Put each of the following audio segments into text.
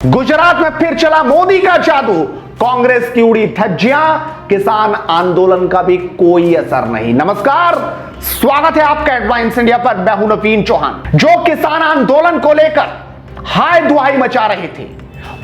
गुजरात में फिर चला मोदी का जादू। कांग्रेस की उड़ी धज्जियां, किसान आंदोलन का भी कोई असर नहीं। नमस्कार, स्वागत है आपका एडवांस इंडिया पर। मैं हूं नवीन चौहान। जो किसान आंदोलन को लेकर हाय दुहाई मचा रहे थे,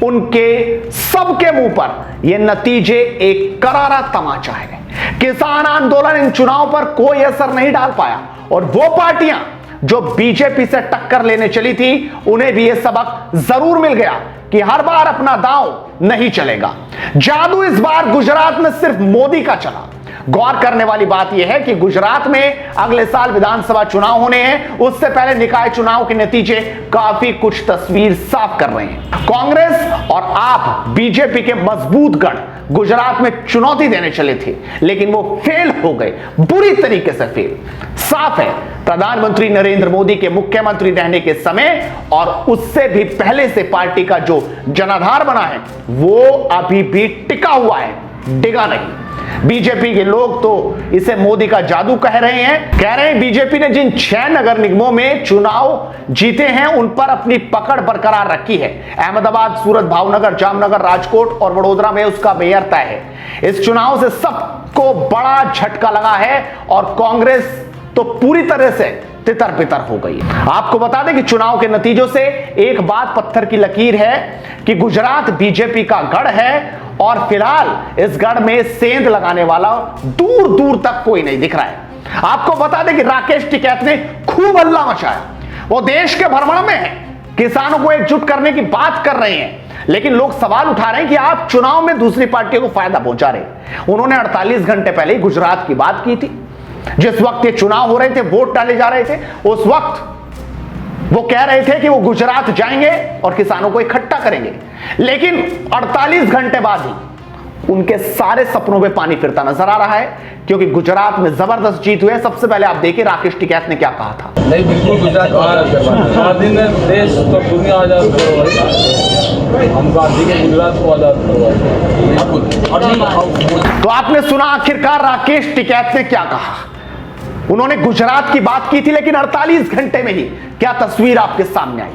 उनके सबके मुंह पर यह नतीजे एक करारा तमाचा है। किसान आंदोलन इन चुनाव पर कोई असर नहीं डाल पाया और वो पार्टियां जो बीजेपी से टक्कर लेने चली थी, उन्हें भी यह सबक जरूर मिल गया कि हर बार अपना दांव नहीं चलेगा। जादू इस बार गुजरात में सिर्फ मोदी का चला। गौर करने वाली बात यह है कि गुजरात में अगले साल विधानसभा चुनाव होने हैं। उससे पहले निकाय चुनाव के नतीजे काफी कुछ तस्वीर साफ कर रहे हैं। कांग्रेस और आप बीजेपी के मजबूत गढ़ गुजरात में चुनौती देने चले थे, लेकिन वो फेल हो गए, बुरी तरीके से फेल। साफ है, प्रधानमंत्री नरेंद्र मोदी के मुख्यमंत्री रहने के समय और उससे भी पहले से पार्टी का जो जनाधार बना है, वो अभी भी टिका हुआ है, डिगा नहीं। बीजेपी के लोग तो इसे मोदी का जादू कह रहे हैं। बीजेपी ने जिन 6 नगर निगमों में चुनाव जीते हैं, उन पर अपनी पकड़ बरकरार रखी है। अहमदाबाद, सूरत, भावनगर, जामनगर, राजकोट और वडोदरा में उसका मेयर तय है। इस चुनाव से सबको बड़ा झटका लगा है और कांग्रेस तो पूरी तरह से तितर बितर हो गई। आपको बता दें कि चुनाव के नतीजों से एक बात पत्थर की लकीर है कि गुजरात बीजेपी का गढ़ है और फिलहाल इस गढ़ में सेंध लगाने वाला दूर दूर तक कोई नहीं दिख रहा है। आपको बता दें कि राकेश टिकैत ने खूब हल्ला मचाया। वो देश के भ्रमण में है, किसानों को एकजुट करने की बात कर रहे हैं, लेकिन लोग सवाल उठा रहे हैं कि आप चुनाव में दूसरी पार्टियों को फायदा पहुंचा रहे। उन्होंने 48 घंटे पहले गुजरात की बात की थी। जिस वक्त ये चुनाव हो रहे थे, वोट डाले जा रहे थे, उस वक्त वो कह रहे थे कि वो गुजरात जाएंगे और किसानों को इकट्ठा करेंगे। लेकिन 48 घंटे बाद ही उनके सारे सपनों में पानी फिरता नजर आ रहा है, क्योंकि गुजरात में जबरदस्त जीत हुई है। सबसे पहले आप देखिए राकेश टिकैत ने क्या कहा था। नहीं, बिल्कुल गुजरात स्वाधीन देश तो दुनिया आजाद करो, हम गांधी के गुजरात को आजाद करो। तो आपने सुना आखिरकार राकेश टिकैत ने क्या कहा। उन्होंने गुजरात की बात की थी, लेकिन 48 घंटे में ही क्या तस्वीर आपके सामने आई।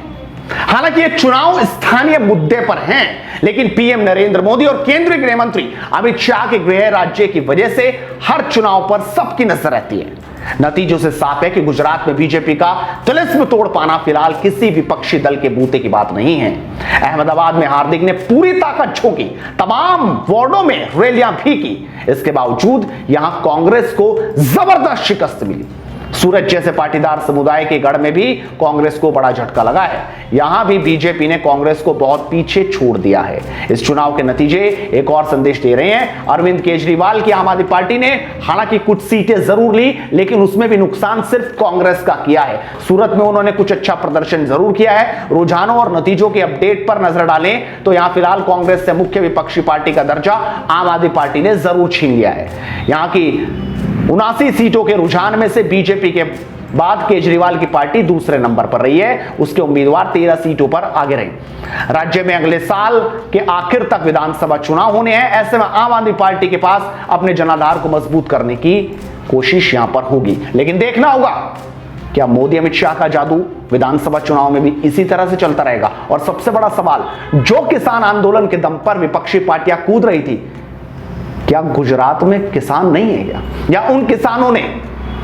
हालांकि ये चुनाव स्थानीय मुद्दे पर हैं, लेकिन पीएम नरेंद्र मोदी और केंद्रीय गृह मंत्री अमित शाह के गृह राज्य की वजह से हर चुनाव पर सबकी नजर रहती है। नतीजों से साफ है कि गुजरात में बीजेपी का तिलिस्म तोड़ पाना फिलहाल किसी विपक्षी दल के बूते की बात नहीं है। अहमदाबाद में हार्दिक ने पूरी ताकत झोंकी, तमाम वार्डों में रैलियां भी की। इसके बावजूद यहां कांग्रेस को जबरदस्त शिकस्त मिली। सूरत जैसे पाटीदार समुदाय के गढ़ में भी कांग्रेस को बड़ा झटका लगा है। यहां भी बीजेपी ने कांग्रेस को बहुत पीछे छोड़ दिया है। इस चुनाव के नतीजे एक और संदेश दे रहे हैं। अरविंद केजरीवाल की आम आदमी पार्टी ने हालांकि कुछ सीटें जरूर ली, लेकिन उसमें भी नुकसान सिर्फ कांग्रेस का किया है। सूरत में उन्होंने कुछ अच्छा प्रदर्शन जरूर किया है। रुझानों और नतीजों के अपडेट पर नजर डालें तो यहां फिलहाल कांग्रेस से मुख्य विपक्षी पार्टी का दर्जा आम आदमी पार्टी ने जरूर छीन लिया है। यहां की 79 सीटों के रुझान में से बीजेपी के बाद केजरीवाल की पार्टी दूसरे नंबर पर रही है। उसके उम्मीदवार 13 सीटों पर आगे रहे। राज्य में अगले साल के आखिर तक विधानसभा चुनाव होने हैं। ऐसे में आम आदमी पार्टी के पास अपने जनाधार को मजबूत करने की कोशिश यहां पर होगी, लेकिन देखना होगा क्या मोदी अमित शाह का जादू विधानसभा चुनाव में भी इसी तरह से चलता रहेगा। और सबसे बड़ा सवाल, जो किसान आंदोलन के दम पर विपक्षी पार्टियां कूद रही थी, क्या गुजरात में किसान नहीं है क्या, या उन किसानों ने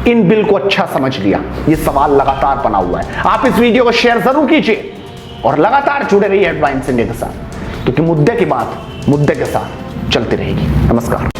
इन बिल को अच्छा समझ लिया? ये सवाल लगातार बना हुआ है। आप इस वीडियो को शेयर जरूर कीजिए और लगातार जुड़े रहिए एडवांस इंडिया के साथ, क्योंकि मुद्दे की बात मुद्दे के साथ चलती रहेगी। नमस्कार।